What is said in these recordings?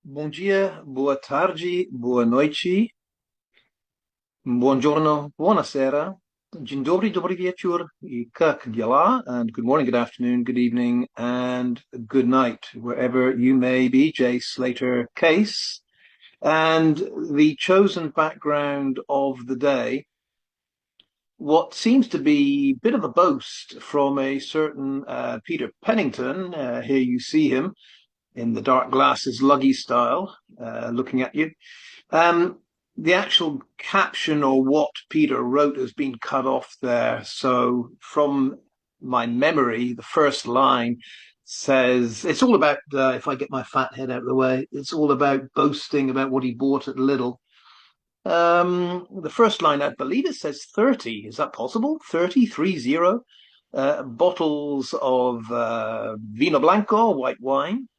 Bom dia, boa tarde, boa noite, buongiorno, buonasera, dzień dobry, dobry wieczór, i jak działa, and good morning, good afternoon, good evening, and good night, wherever you may be. J. Slater Case. And the chosen background of the day, what seems to be a bit of a boast from a certain Peter Pennington. Here you see him in the dark glasses, luggy style, looking at you. Um, the actual caption or what Peter wrote has been cut off there. So from my memory, the first line says, it's all about, if I get my fat head out of the way, it's all about boasting about what he bought at Lidl. The first line, I believe it says 30. Is that possible? 30, 30. Bottles of Vino Blanco, white wine,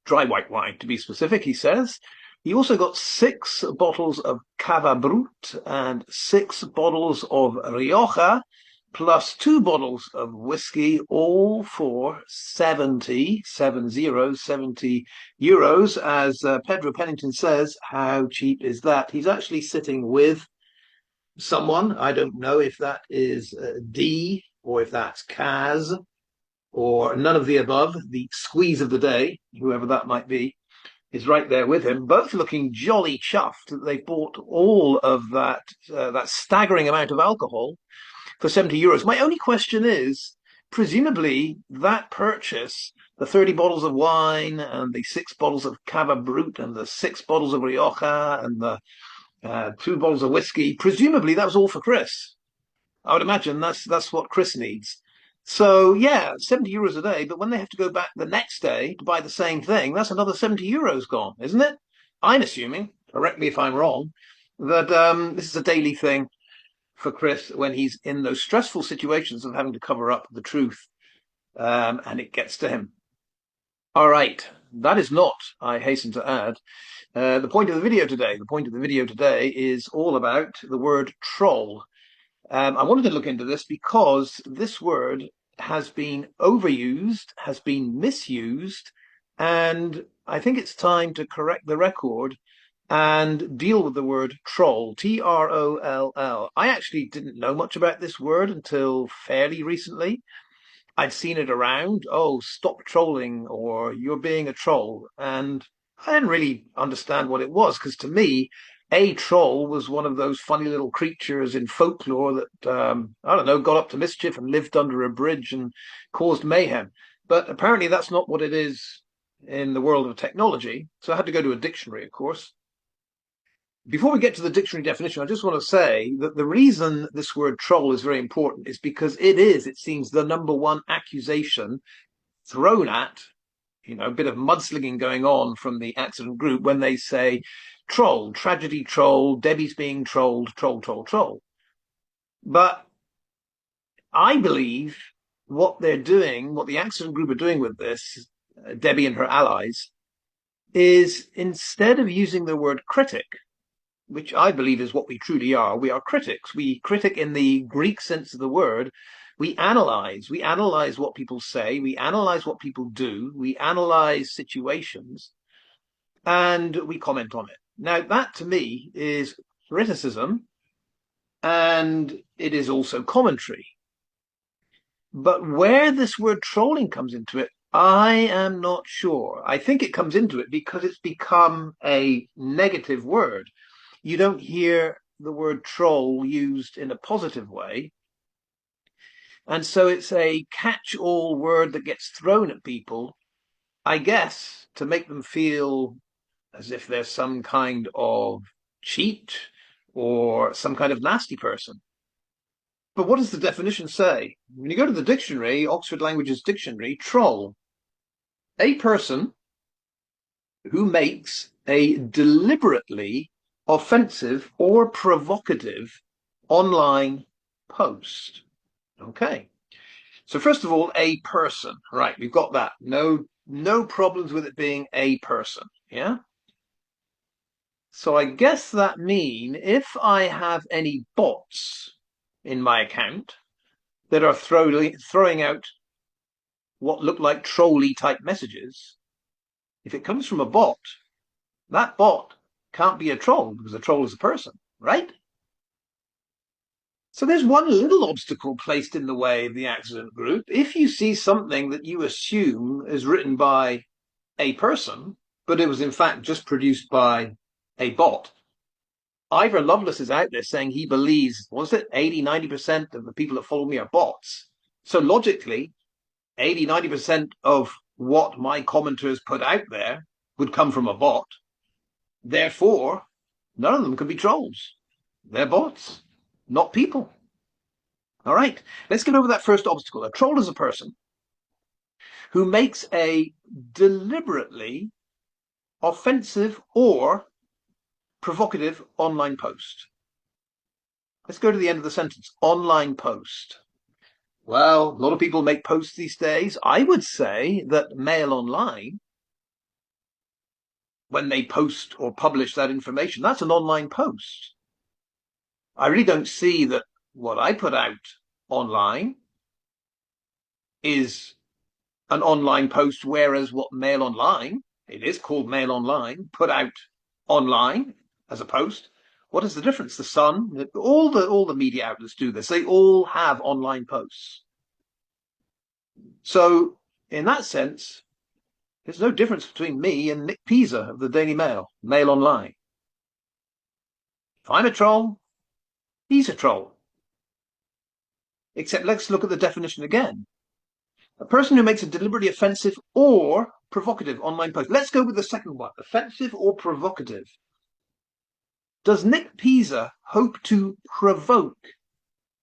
dry white wine to be specific, he says. He also got 6 bottles of Cava Brut and 6 bottles of Rioja, plus 2 bottles of whiskey, all for 70 euros. As Pedro Pennington says, how cheap is that? He's actually sitting with someone. I don't know if that is D or if that's Kaz or none of the above. The squeeze of the day, whoever that might be, is right there with him, both looking jolly chuffed that they've bought all of that staggering amount of alcohol for 70 euros. My only question is, presumably that purchase, the 30 bottles of wine and the 6 bottles of Cava Brut and the 6 bottles of Rioja and the 2 bottles of whiskey, presumably that was all for Chris. I would imagine that's what Chris needs. So yeah, 70 euros a day, but when they have to go back the next day to buy the same thing, that's another 70 euros gone, isn't it? I'm assuming, correct me if I'm wrong, that this is a daily thing for Chris when he's in those stressful situations of having to cover up the truth, and it gets to him. All right, that is not, I hasten to add, the point of the video today. The point of the video today is all about the word troll. I wanted to look into this because this word has been overused, has been misused, and I think it's time to correct the record and deal with the word troll, Troll. I actually didn't know much about this word until fairly recently. I'd seen it around, oh, stop trolling, or you're being a troll. And I didn't really understand what it was, because to me, a troll was one of those funny little creatures in folklore that, I don't know, got up to mischief and lived under a bridge and caused mayhem. But apparently that's not what it is in the world of technology. So I had to go to a dictionary, of course. Before we get to the dictionary definition, I just want to say that the reason this word troll is very important is because it seems, the number one accusation thrown at, a bit of mudslinging going on from the accident group when they say troll, tragedy troll, Debbie's being trolled, troll, troll, troll. But I believe what they're doing, what the accident group are doing with this, Debbie and her allies, is instead of using the word critic, which I believe is what we truly are. We are critics. We critic in the Greek sense of the word. We analyze. We analyze what people say. We analyze what people do. We analyze situations and we comment on it. Now, that to me is criticism and it is also commentary. But where this word trolling comes into it, I am not sure. I think it comes into it because it's become a negative word. You don't hear the word troll used in a positive way. And so it's a catch-all word that gets thrown at people, I guess, to make them feel as if they're some kind of cheat or some kind of nasty person. But what does the definition say? When you go to the dictionary, Oxford Languages Dictionary, troll, a person who makes a deliberately offensive or provocative online post. Okay. So first of all, a person. Right, we've got that. No problems with it being a person. Yeah. So I guess that means if I have any bots in my account that are throwing out what look like trolley type messages, If it comes from a bot, that bot can't be a troll because a troll is a person, right? So there's one little obstacle placed in the way of the accident group. If you see something that you assume is written by a person, but it was in fact just produced by a bot, Ivor Lovelace is out there saying he believes, was it 80, 90% of the people that follow me are bots. So logically, 80, 90% of what my commenters put out there would come from a bot. Therefore, none of them can be trolls. They're bots, not people. All right, let's get over that first obstacle. A troll is a person who makes a deliberately offensive or provocative online post. Let's go to the end of the sentence. Online post. Well, a lot of people make posts these days. I would say that Mail Online, when they post or publish that information, that's an online post. I really don't see that what I put out online is an online post, whereas what Mail Online, it is called Mail Online, put out online as a post. What is the difference? The Sun, all the media outlets do this. They all have online posts. So in that sense, there's no difference between me and Nick Pisa of the Daily Mail, Mail Online. If I'm a troll, he's a troll. Except let's look at the definition again. A person who makes a deliberately offensive or provocative online post. Let's go with the second one, offensive or provocative. Does Nick Pisa hope to provoke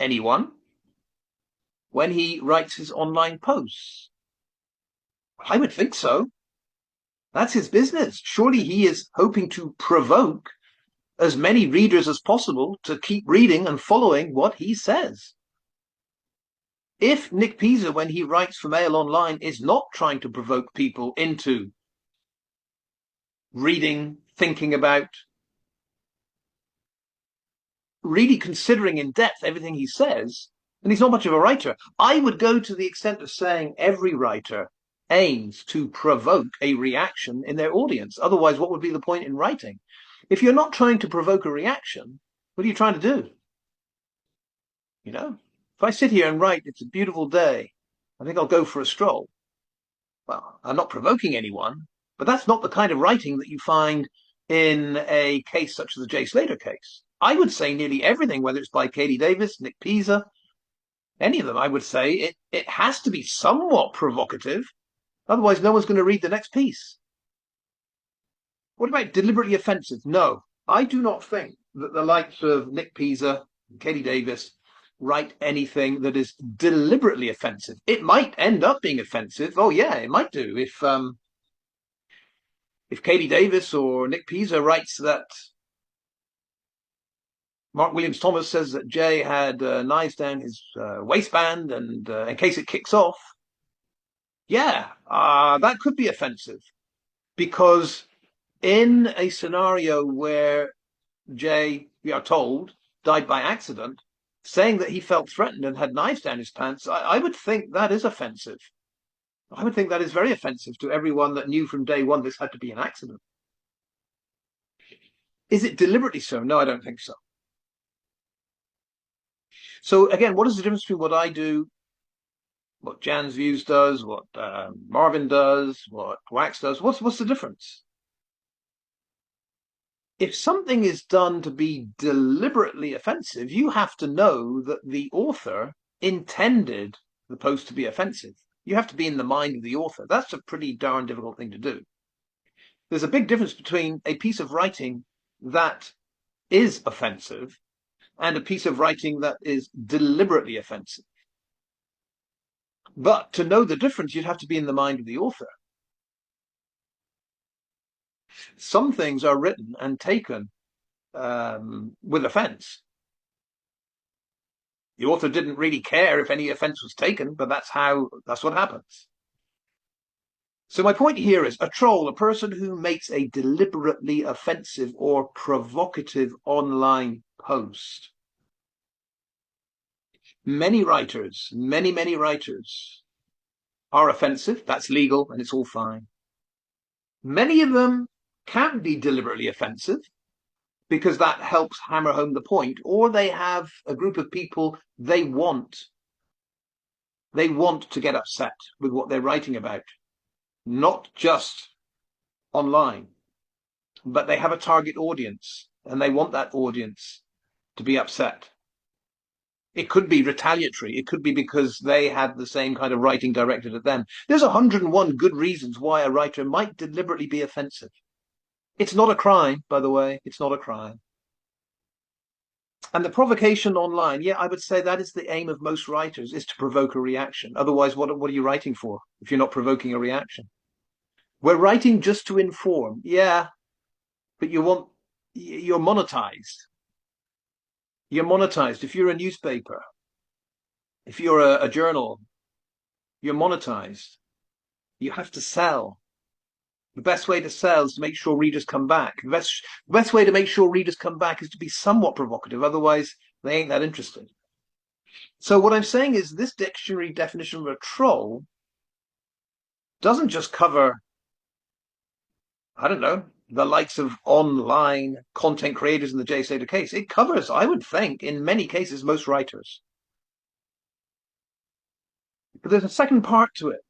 anyone when he writes his online posts? I would think so. That's his business. Surely he is hoping to provoke as many readers as possible to keep reading and following what he says. If Nick Pisa, when he writes for Mail Online, is not trying to provoke people into reading, thinking about, really considering in depth everything he says, then he's not much of a writer. I would go to the extent of saying every writer aims to provoke a reaction in their audience. Otherwise, what would be the point in writing? If you're not trying to provoke a reaction, what are you trying to do? You know, if I sit here and write, it's a beautiful day, I think I'll go for a stroll. Well, I'm not provoking anyone, but that's not the kind of writing that you find in a case such as the Jay Slater case. I would say nearly everything, whether it's by Katie Davis, Nick Pisa, any of them, I would say it has to be somewhat provocative. Otherwise, no one's going to read the next piece. What about deliberately offensive? No, I do not think that the likes of Nick Pisa, Katie Davis, write anything that is deliberately offensive. It might end up being offensive. Oh yeah, it might do. If Katie Davis or Nick Pisa writes that Mark Williams Thomas says that Jay had knives down his waistband and in case it kicks off, yeah, that could be offensive because in a scenario where Jay, we are told, died by accident, saying that he felt threatened and had knives down his pants, I would think that is offensive. I would think that is very offensive to everyone that knew from day one this had to be an accident. Is it deliberately so? No, I don't think so. So again, what is the difference between what I do, what Jan's Views does, what Marvin does, what Wax does? What's the difference? If something is done to be deliberately offensive, you have to know that the author intended the post to be offensive. You have to be in the mind of the author. That's a pretty darn difficult thing to do. There's a big difference between a piece of writing that is offensive and a piece of writing that is deliberately offensive. But to know the difference, you'd have to be in the mind of the author. Some things are written and taken with offense. The author didn't really care if any offense was taken, but that's what happens. So my point here is a troll, a person who makes a deliberately offensive or provocative online post. Many writers, many writers are offensive. That's legal and it's all fine. Many of them can be deliberately offensive because that helps hammer home the point, or they have a group of people they want to get upset with what they're writing about, not just online, but they have a target audience and they want that audience to be upset. It could be retaliatory. It could be because they had the same kind of writing directed at them. There's 101 good reasons why a writer might deliberately be offensive. It's not a crime, by the way. It's not a crime. And the provocation online, yeah, I would say that is the aim of most writers, is to provoke a reaction. Otherwise, what are you writing for if you're not provoking a reaction? We're writing just to inform. Yeah, but you're monetized. You're monetized. If you're a newspaper, if you're a journal, you're monetized. You have to sell. The best way to sell is to make sure readers come back. The best way to make sure readers come back is to be somewhat provocative. Otherwise, they ain't that interested. So what I'm saying is this dictionary definition of a troll doesn't just cover, I don't know, the likes of online content creators in the J. Slater case. It covers, I would think, in many cases, most writers. But there's a second part to it.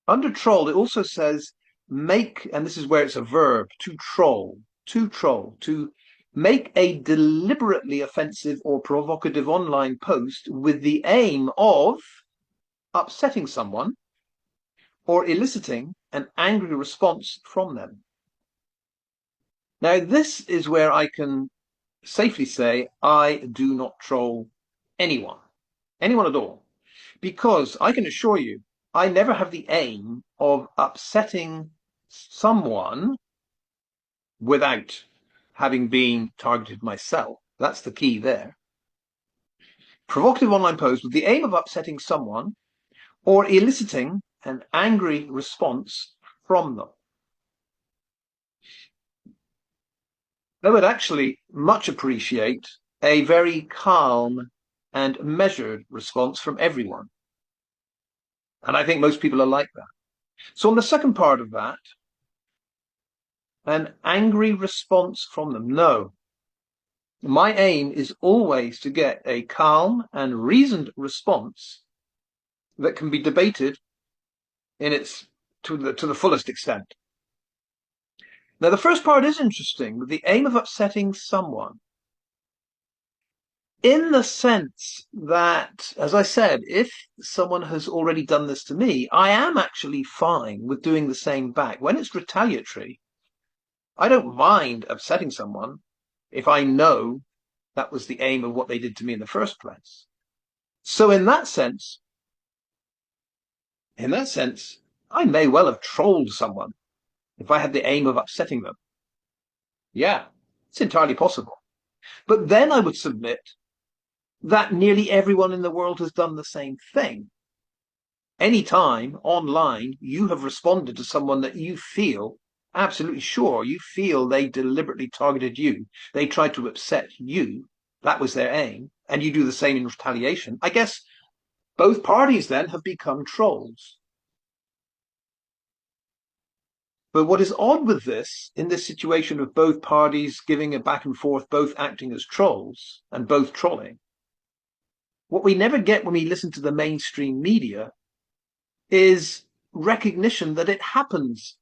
Under troll, it also says make, and this is where it's a verb, to troll, to make a deliberately offensive or provocative online post with the aim of upsetting someone or eliciting an angry response from them. Now, this is where I can safely say I do not troll anyone at all, because I can assure you, I never have the aim of upsetting someone without having been targeted myself. That's the key there. Provocative online posts with the aim of upsetting someone or eliciting an angry response from them. I would actually much appreciate a very calm and measured response from everyone. And I think most people are like that. So on the second part of that, an angry response from them. No. My aim is always to get a calm and reasoned response that can be debated in its to the fullest extent. Now, the first part is interesting, with the aim of upsetting someone, in the sense that, as I said, if someone has already done this to me, I am actually fine with doing the same back. When it's retaliatory, I don't mind upsetting someone if I know that was the aim of what they did to me in the first place. So in that sense, I may well have trolled someone if I had the aim of upsetting them. Yeah, it's entirely possible. But then I would submit that nearly everyone in the world has done the same thing. Anytime online you have responded to someone that you feel absolutely sure, you feel they deliberately targeted you, they tried to upset you, that was their aim, and you do the same in retaliation, I guess both parties then have become trolls. But what is odd with this, in this situation of both parties giving a back and forth, both acting as trolls and both trolling, what we never get when we listen to the mainstream media is recognition that it happens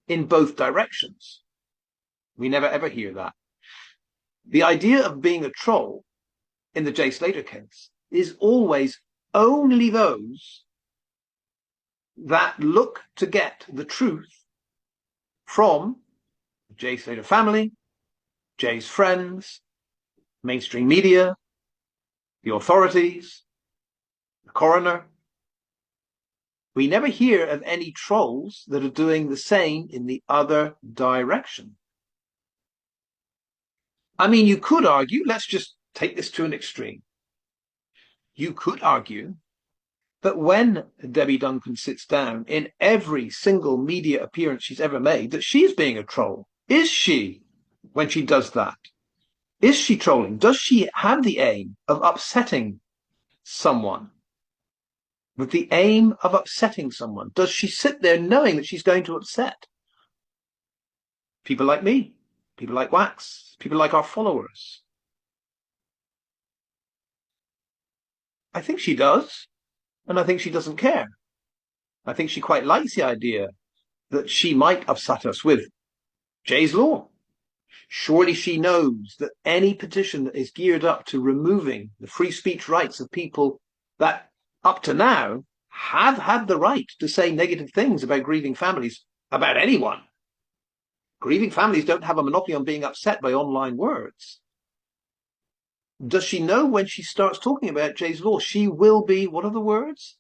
in both directions. We never ever hear that. The idea of being a troll in the J. Slater case is always only those that look to get the truth from the J. Slater family, Jay's friends, mainstream media, the authorities, the coroner. We never hear of any trolls that are doing the same in the other direction. I mean, you could argue, let's just take this to an extreme. You could argue that when Debbie Duncan sits down in every single media appearance she's ever made, that she's being a troll. Is she, when she does that? Is she trolling? Does she have the aim of upsetting someone? With the aim of upsetting someone? Does she sit there knowing that she's going to upset? People like me, people like Wax, people like our followers. I think she does, and I think she doesn't care. I think she quite likes the idea that she might upset us with Jay's Law. Surely she knows that any petition that is geared up to removing the free speech rights of people that, up to now, have had the right to say negative things about grieving families, about anyone. Grieving families don't have a monopoly on being upset by online words. Does she know when she starts talking about Jay's Law, she will be, what are the words?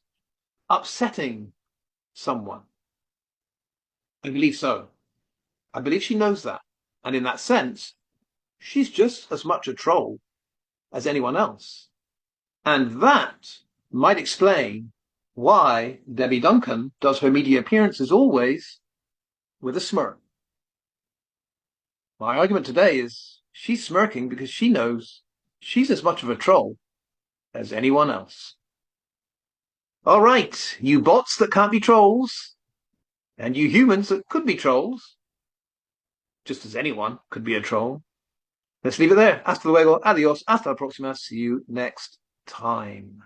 Upsetting someone. I believe so. I believe she knows that. And in that sense, she's just as much a troll as anyone else. And that might explain why Debbie Duncan does her media appearances always with a smirk. My argument today is she's smirking because she knows she's as much of a troll as anyone else. All right, you bots that can't be trolls, and you humans that could be trolls, just as anyone could be a troll. Let's leave it there. Hasta luego, adios, hasta la próxima. See you next time.